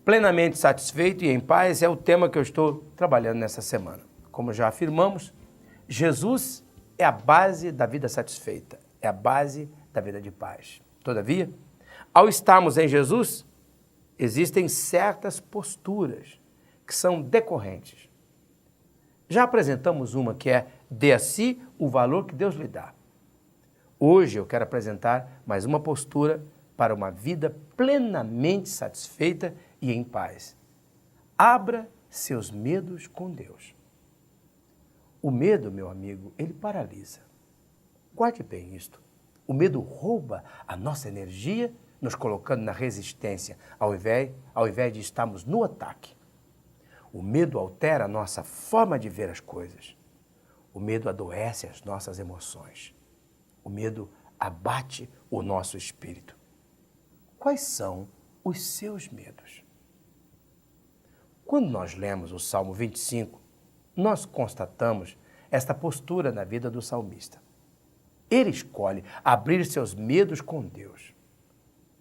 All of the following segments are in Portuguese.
Plenamente satisfeito e em paz é o tema que eu estou trabalhando nessa semana. Como já afirmamos, Jesus é a base da vida satisfeita, é a base da vida de paz. Todavia, ao estarmos em Jesus, existem certas posturas que são decorrentes. Já apresentamos uma que é: dê a si o valor que Deus lhe dá. Hoje eu quero apresentar mais uma postura para uma vida plenamente satisfeita e em paz. Abra seus medos com Deus. O medo, meu amigo, ele paralisa. Guarde bem isto. O medo rouba a nossa energia, nos colocando na resistência, ao invés de estarmos no ataque. O medo altera a nossa forma de ver as coisas. O medo adoece as nossas emoções. O medo abate o nosso espírito. Quais são os seus medos? Quando nós lemos o Salmo 25, nós constatamos esta postura na vida do salmista. Ele escolhe abrir seus medos com Deus.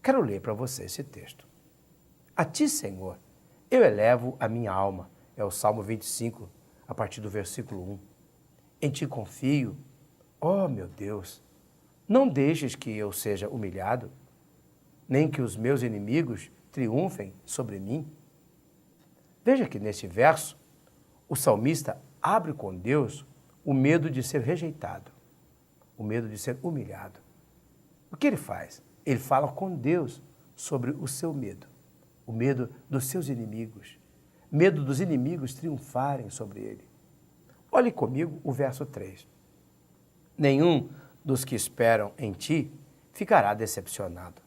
Quero ler para você esse texto. A ti, Senhor, eu elevo a minha alma. É o Salmo 25, a partir do versículo 1. Em ti confio, ó meu Deus, não deixes que eu seja humilhado, nem que os meus inimigos triunfem sobre mim. Veja que neste verso, o salmista abre com Deus o medo de ser rejeitado, o medo de ser humilhado. O que ele faz? Ele fala com Deus sobre o seu medo, o medo dos seus inimigos, medo dos inimigos triunfarem sobre ele. Olhe comigo o verso 3. Nenhum dos que esperam em ti ficará decepcionado.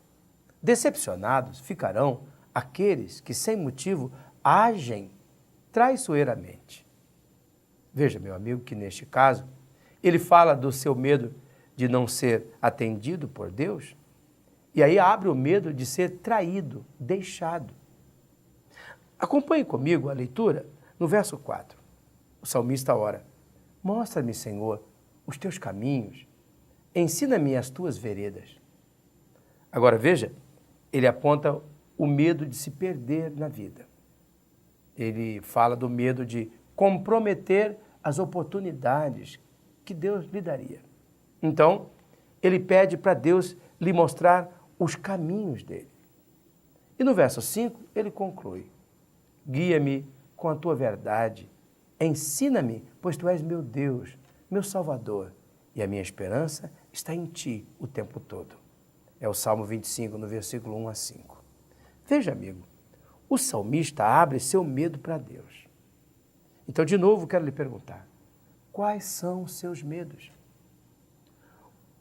Decepcionados ficarão aqueles que sem motivo agem traiçoeiramente. Veja, meu amigo, que neste caso, ele fala do seu medo de não ser atendido por Deus, e aí abre o medo de ser traído, deixado. Acompanhe comigo a leitura no verso 4. O salmista ora: mostra-me, Senhor, os teus caminhos, ensina-me as tuas veredas. Agora veja, ele aponta o medo de se perder na vida. Ele fala do medo de comprometer as oportunidades que Deus lhe daria. Então, ele pede para Deus lhe mostrar os caminhos dele. E no verso 5, ele conclui: guia-me com a tua verdade, ensina-me, pois tu és meu Deus, meu Salvador, e a minha esperança está em ti o tempo todo. É o Salmo 25, no versículo 1 a 5. Veja, amigo, o salmista abre seu medo para Deus. Então, de novo, quero lhe perguntar: quais são os seus medos?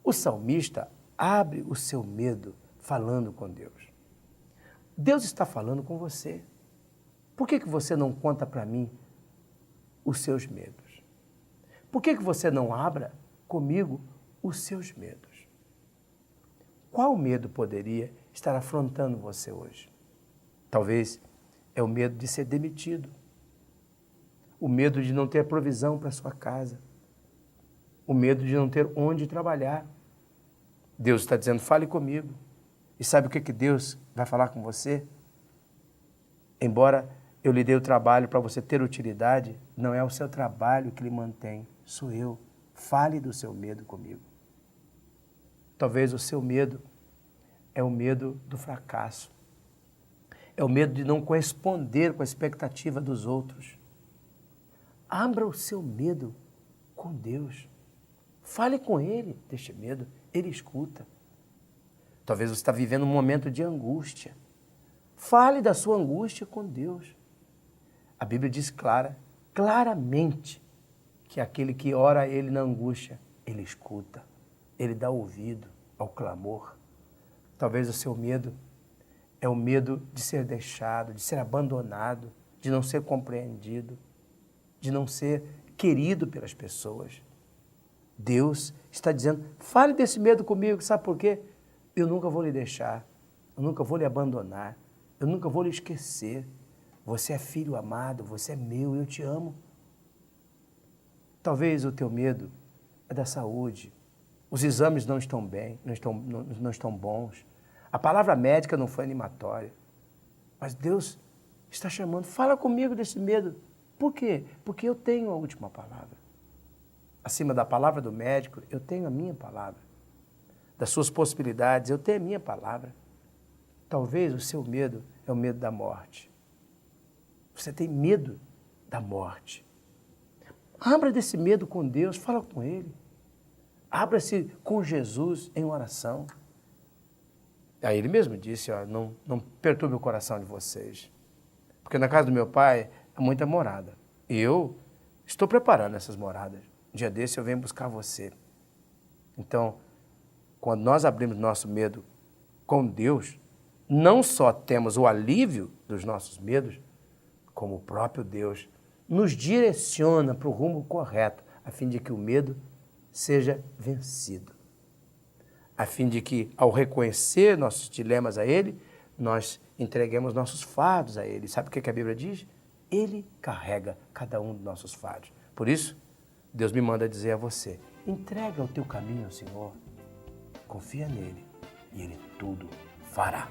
O salmista abre o seu medo falando com Deus. Deus está falando com você. Por que você não conta para mim os seus medos? Por que você não abra comigo os seus medos? Qual medo poderia estar afrontando você hoje? Talvez é o medo de ser demitido, o medo de não ter provisão para sua casa, o medo de não ter onde trabalhar. Deus está dizendo: fale comigo. E sabe o que Deus vai falar com você? Embora eu lhe dei o trabalho para você ter utilidade, não é o seu trabalho que lhe mantém, sou eu. Fale do seu medo comigo. Talvez o seu medo é o medo do fracasso. É o medo de não corresponder com a expectativa dos outros. Abra o seu medo com Deus. Fale com Ele deste medo. Ele escuta. Talvez você está vivendo um momento de angústia. Fale da sua angústia com Deus. A Bíblia diz claramente, que aquele que ora a Ele na angústia, Ele escuta. Ele dá ouvido ao clamor. Talvez o seu medo é o medo de ser deixado, de ser abandonado, de não ser compreendido, de não ser querido pelas pessoas. Deus está dizendo: fale desse medo comigo, sabe por quê? Eu nunca vou lhe deixar, eu nunca vou lhe abandonar, eu nunca vou lhe esquecer. Você é filho amado, você é meu, eu te amo. Talvez o teu medo é da saúde. Os exames não estão bem, não estão bons. A palavra médica não foi animatória. Mas Deus está chamando. Fala comigo desse medo. Por quê? Porque eu tenho a última palavra. Acima da palavra do médico, eu tenho a minha palavra. Das suas possibilidades, eu tenho a minha palavra. Talvez o seu medo é o medo da morte. Você tem medo da morte. Abra desse medo com Deus, fala com Ele. Abra-se com Jesus em oração. Aí ele mesmo disse, ó, não perturbe o coração de vocês. Porque na casa do meu pai há muita morada. E eu estou preparando essas moradas. Um dia desse eu venho buscar você. Então, quando nós abrimos nosso medo com Deus, não só temos o alívio dos nossos medos, como o próprio Deus nos direciona para o rumo correto, a fim de que o medo seja vencido. A fim de que, ao reconhecer nossos dilemas a Ele, nós entreguemos nossos fardos a Ele. Sabe o que a Bíblia diz? Ele carrega cada um dos nossos fardos. Por isso, Deus me manda dizer a você, entrega o teu caminho ao Senhor, confia nele e Ele tudo fará.